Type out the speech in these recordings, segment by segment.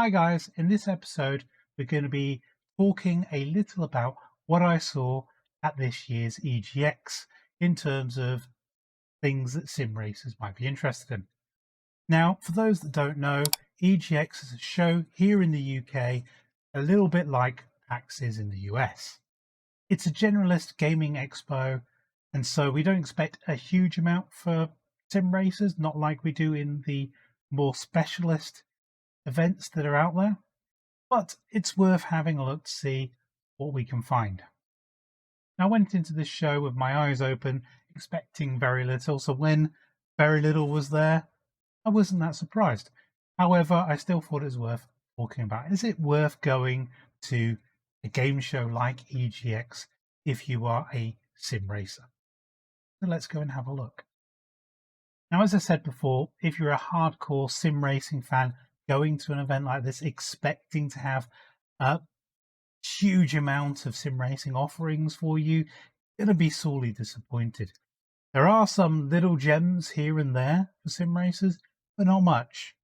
Hi guys, in this episode we're going to be talking a little about what I saw at this year's EGX in terms of things that sim racers might be interested in. Now, for those that don't know, EGX is a show here in the UK, a little bit like PAX is in the US. It's a generalist gaming expo, and so we don't expect a huge amount for sim racers, not like we do in the more specialist events that are out there, but it's worth having a look to see what we can find. I went into this show with my eyes open, expecting very little, so when very little was there, I wasn't that surprised. However, I still thought it was worth talking about. Is it worth going to a game show like EGX if you are a sim racer? So let's go and have a look. Now, as I said before, if you're a hardcore sim racing fan going to an event like this, expecting to have a huge amount of sim racing offerings for you, you're going to be sorely disappointed. There are some little gems here and there for sim racers, but not much.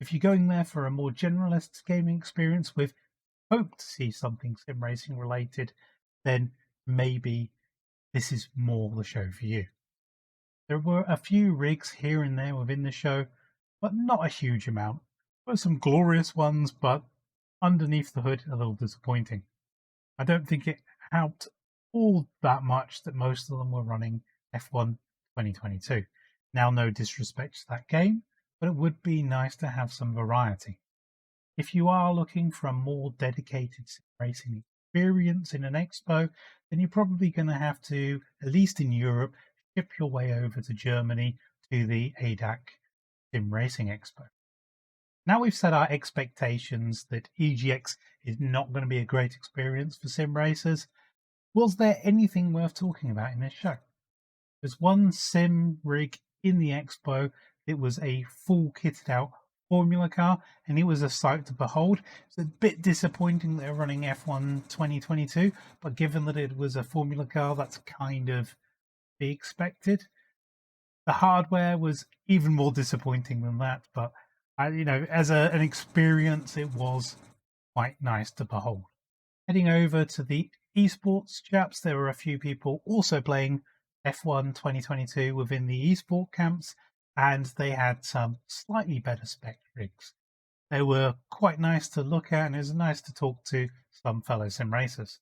If you're going there for a more generalist gaming experience with hope to see something sim racing related, then maybe this is more the show for you. There were a few rigs here and there within the show, but not a huge amount. There were some glorious ones, but underneath the hood, a little disappointing. I don't think it helped all that much that most of them were running F1 2022. Now, no disrespect to that game, but it would be nice to have some variety. If you are looking for a more dedicated racing experience in an expo, then you're probably going to have to, at least in Europe, ship your way over to Germany to the ADAC SimRacing Expo. Now we've set our expectations that EGX is not going to be a great experience for sim racers, was there anything worth talking about in this show? There's one sim rig in the expo. It was a full kitted out Formula car, and it was a sight to behold. It's a bit disappointing they're running F1 2022, but given that it was a Formula car, that's kind of be expected. The hardware was even more disappointing than that, but as an experience, it was quite nice to behold. Heading over to the esports chaps, there were a few people also playing F1 2022 within the esport camps, and they had some slightly better spec rigs. They were quite nice to look at, and it was nice to talk to some fellow sim racers.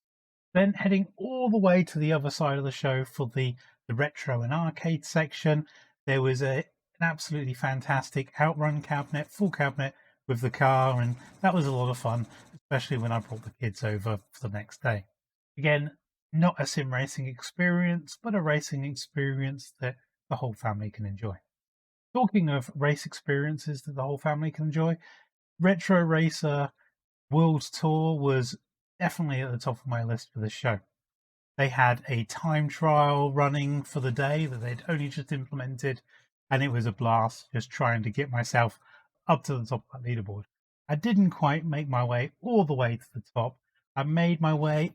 Then heading all the way to the other side of the show for the retro and arcade section, there was an absolutely fantastic outrun cabinet, full cabinet with the car, and that was a lot of fun, especially when I brought the kids over for the next day. Again, not a sim racing experience, but a racing experience that the whole family can enjoy. Talking of race experiences that the whole family can enjoy, Retro Racer World Tour was definitely at the top of my list for this show. They had a time trial running for the day that they'd only just implemented, and it was a blast just trying to get myself up to the top of that leaderboard. I didn't quite make my way all the way to the top. I made my way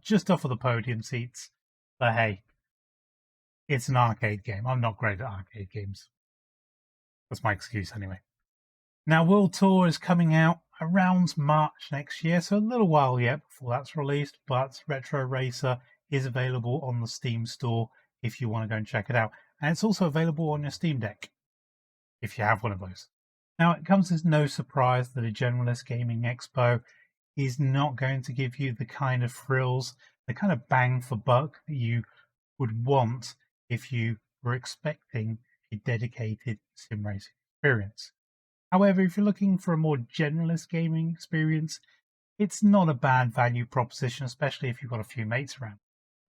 just off of the podium seats. But hey, it's an arcade game. I'm not great at arcade games. That's my excuse anyway. Now, World Tour is coming out around March next year, so a little while yet before that's released, but Retro Racer is available on the Steam store if you want to go and check it out. And it's also available on your Steam Deck if you have one of those. Now, it comes as no surprise that a generalist gaming expo is not going to give you the kind of thrills, the kind of bang for buck that you would want if you were expecting a dedicated sim racing experience. However, if you're looking for a more generalist gaming experience, it's not a bad value proposition, especially if you've got a few mates around.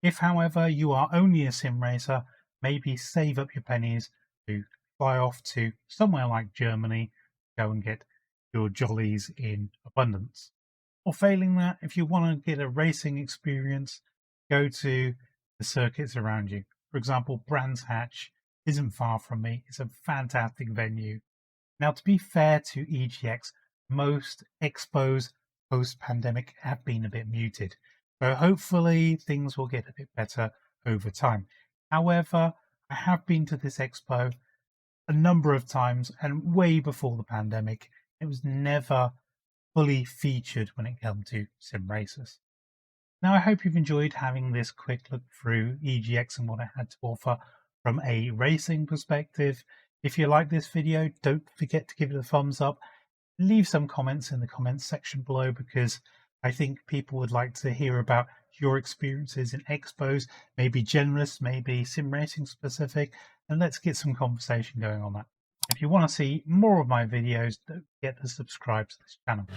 If, however, you are only a sim racer, maybe save up your pennies to fly off to somewhere like Germany, go and get your jollies in abundance. Or failing that, if you want to get a racing experience, go to the circuits around you. For example, Brands Hatch isn't far from me. It's a fantastic venue. Now, to be fair to EGX, most expos post-pandemic have been a bit muted. So hopefully things will get a bit better over time. However, I have been to this expo a number of times and way before the pandemic, It was never fully featured when it came to sim races. Now, I hope you've enjoyed having this quick look through EGX and what it had to offer from a racing perspective. If you like this video, don't forget to give it a thumbs up. Leave some comments in the comments section below, because I think people would like to hear about your experiences in expos, maybe generalist, maybe sim racing specific, and let's get some conversation going on that. If you want to see more of my videos, don't forget to subscribe to this channel.